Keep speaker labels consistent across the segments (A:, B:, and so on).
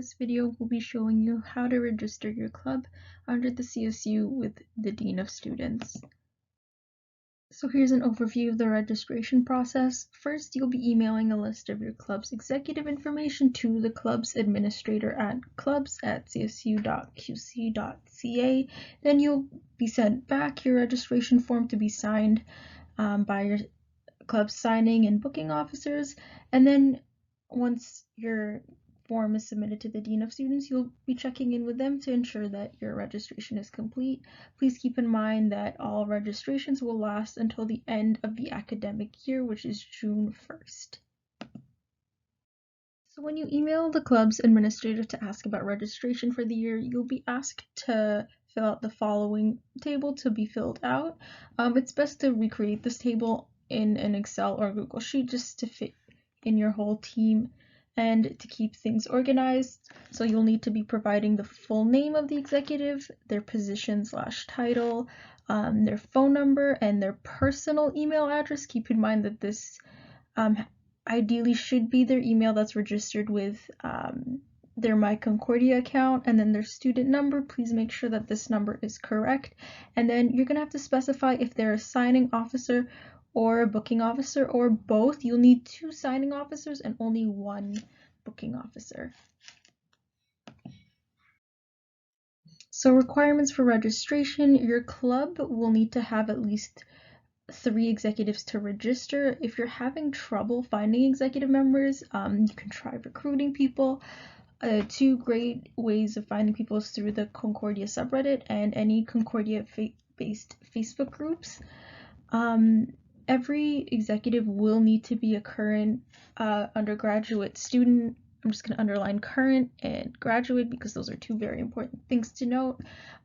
A: this video, we'll be showing you how to register your club under the CSU with the Dean of Students. So here's an overview of the registration process. First, you'll be emailing a list of your club's executive information to the club's administrator at clubs@csu.qc.ca. Then you'll be sent back your registration form to be signed by your club signing and booking officers, and then once your form is submitted to the Dean of Students, you'll be checking in with them to ensure that your registration is complete. Please keep in mind that all registrations will last until the end of the academic year, which is June 1st. So when you email the club's administrator to ask about registration for the year, you'll be asked to fill out the following table to be filled out. It's best to recreate this table in an Excel or Google Sheet just to fit in your whole team and to keep things organized. So you'll need to be providing the full name of the executive, their position/title, their phone number, and their personal email address. Keep in mind that this ideally should be their email that's registered with their My Concordia account, and then their student number. Please make sure that this number is correct. And then you're going to have to specify if they're a signing officer or a booking officer or both. You'll need 2 signing officers and only 1 booking officer. So requirements for registration: your club will need to have at least 3 executives to register. If you're having trouble finding executive members, you can try recruiting people. 2 great ways of finding people is through the Concordia subreddit and any Concordia-based Facebook groups. Every executive will need to be a current undergraduate student. I'm just going to underline current and graduate because those are 2 very important things to note.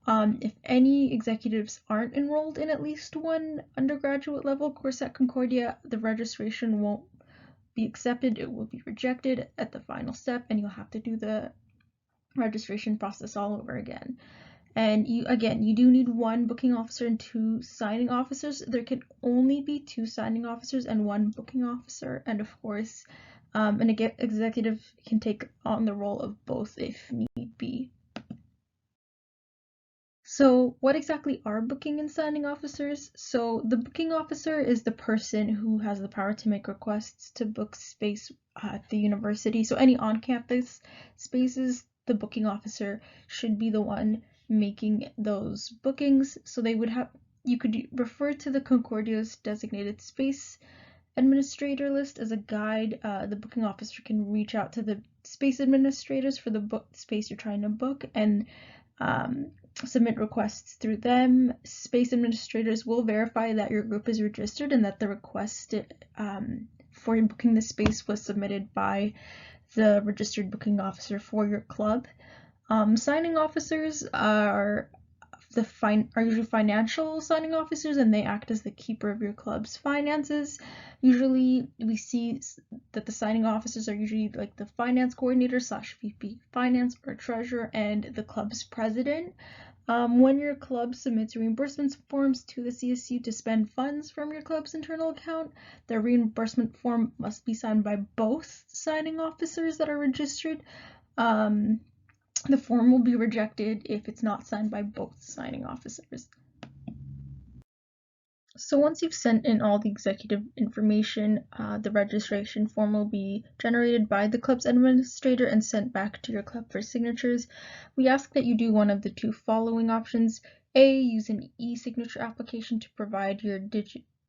A: If any executives aren't enrolled in at least 1 undergraduate level course at Concordia, the registration won't be accepted. It will be rejected at the final step, and you'll have to do the registration process all over again. And you do need 1 booking officer and 2 signing officers. There can only be 2 signing officers and 1 booking officer, and of course an executive can take on the role of both if need be. So what exactly are booking and signing officers? So the booking officer is the person who has the power to make requests to book space at the university. So any on-campus spaces, the booking officer should be the one making those bookings. So you could refer to the Concordia's designated space administrator list as a guide. The booking officer can reach out to the space administrators for the space you're trying to book and submit requests through them. Space administrators will verify that your group is registered and that the request for booking the space was submitted by the registered booking officer for your club. Signing officers are usually financial signing officers, and they act as the keeper of your club's finances. Usually we see that the signing officers are usually like the finance coordinator / VP finance or treasurer and the club's president. When your club submits reimbursement forms to the CSU to spend funds from your club's internal account, the reimbursement form must be signed by both signing officers that are registered. The form will be rejected if it's not signed by both signing officers. So once you've sent in all the executive information, the registration form will be generated by the club's administrator and sent back to your club for signatures. We ask that you do one of the 2 following options. A, use an e-signature application to provide your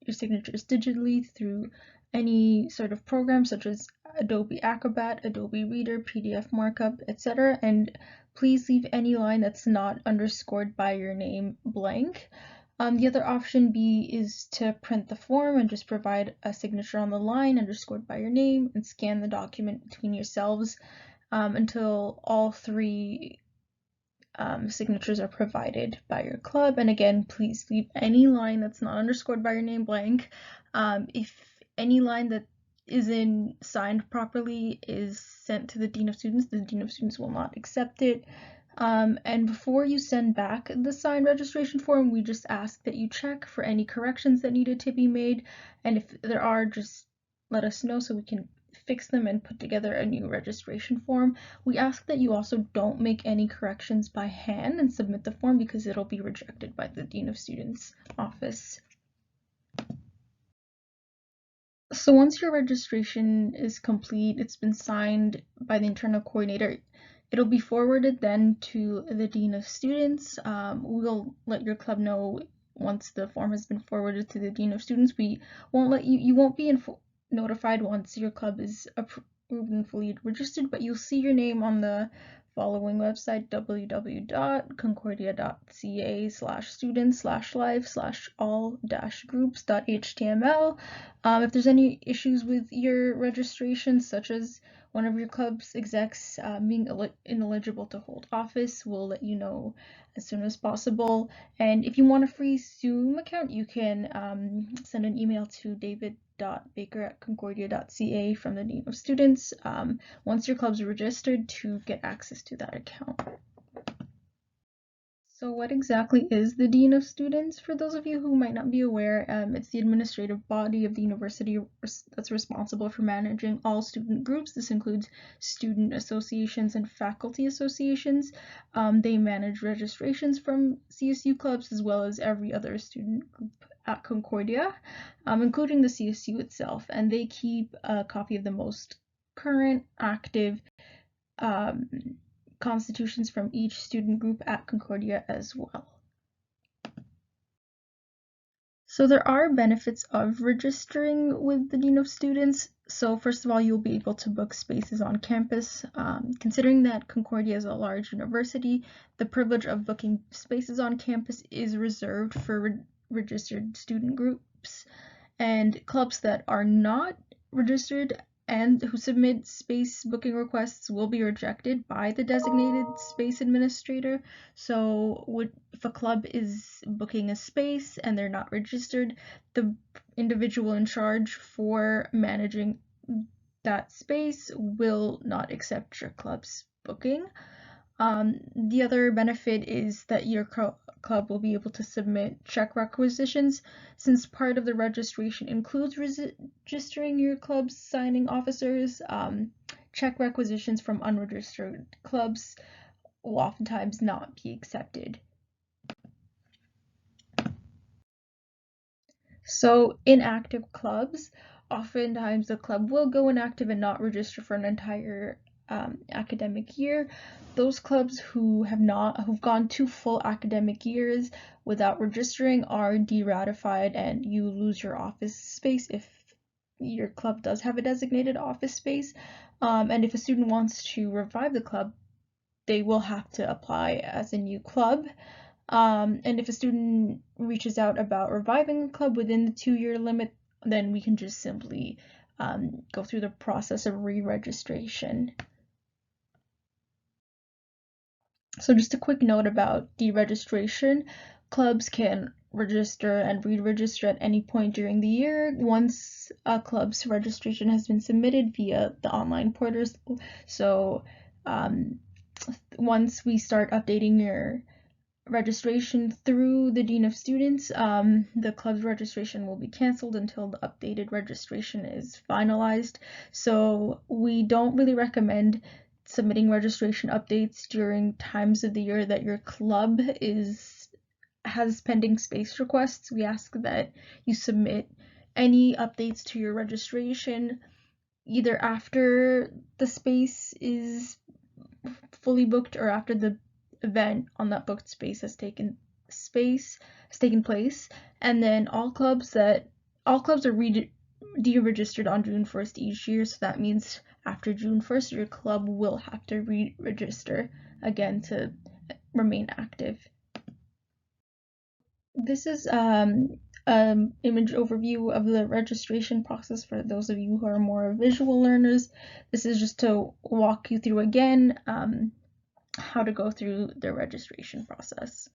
A: signatures digitally through any sort of program such as Adobe Acrobat, Adobe Reader, PDF markup, etc. And please leave any line that's not underscored by your name blank. The other option B is to print the form and just provide a signature on the line underscored by your name and scan the document between yourselves until all 3 signatures are provided by your club. And again, please leave any line that's not underscored by your name blank. If any line that isn't signed properly is sent to the Dean of Students, the Dean of Students will not accept it. And before you send back the signed registration form, we just ask that you check for any corrections that needed to be made, and if there are, just let us know so we can fix them and put together a new registration form. We ask that you also don't make any corrections by hand and submit the form because it'll be rejected by the Dean of Students office. So once your registration is complete, it's been signed by the internal coordinator, it'll be forwarded then to the Dean of Students. We'll let your club know once the form has been forwarded to the Dean of Students. We won't let you won't be notified once your club is approved and fully registered, but you'll see your name on the following website: www.concordia.ca/students/live/all-groups.html. If there's any issues with your registration, such as one of your club's execs being ineligible to hold office, we'll let you know as soon as possible. And if you want a free Zoom account, you can send an email to david.baker@concordia.ca from the Dean of Students once your club's registered to get access to that account. So what exactly is the Dean of Students? For those of you who might not be aware, it's the administrative body of the university that's responsible for managing all student groups. This includes student associations and faculty associations. They manage registrations from CSU clubs as well as every other student group at Concordia, including the CSU itself, and they keep a copy of the most current, active, constitutions from each student group at Concordia as well. So there are benefits of registering with the Dean of Students. So first of all, you'll be able to book spaces on campus. Considering that Concordia is a large university, the privilege of booking spaces on campus is reserved for registered student groups, and clubs that are not registered and who submit space booking requests will be rejected by the designated space administrator. So if a club is booking a space and they're not registered, the individual in charge for managing that space will not accept your club's booking. The other benefit is that your club will be able to submit check requisitions, since part of the registration includes registering your club's signing officers. Check requisitions from unregistered clubs will oftentimes not be accepted. So inactive clubs, oftentimes the club will go inactive and not register for an entire academic year. Those clubs who've gone 2 full academic years without registering are deratified, and you lose your office space if your club does have a designated office space. And if a student wants to revive the club, they will have to apply as a new club. And if a student reaches out about reviving the club within the 2-year limit, then we can just simply go through the process of re-registration. So just a quick note about deregistration. Clubs can register and re-register at any point during the year once a club's registration has been submitted via the online portals. So once we start updating your registration through the Dean of Students, the club's registration will be canceled until the updated registration is finalized. So we don't really recommend submitting registration updates during times of the year that your club has pending space requests. We ask that you submit any updates to your registration either after the space is fully booked or after the event on that booked space has taken place. And then all clubs are deregistered on June 1st each year, so that means after June 1st your club will have to re-register again to remain active. This is image overview of the registration process for those of you who are more visual learners. This is just to walk you through again how to go through the registration process.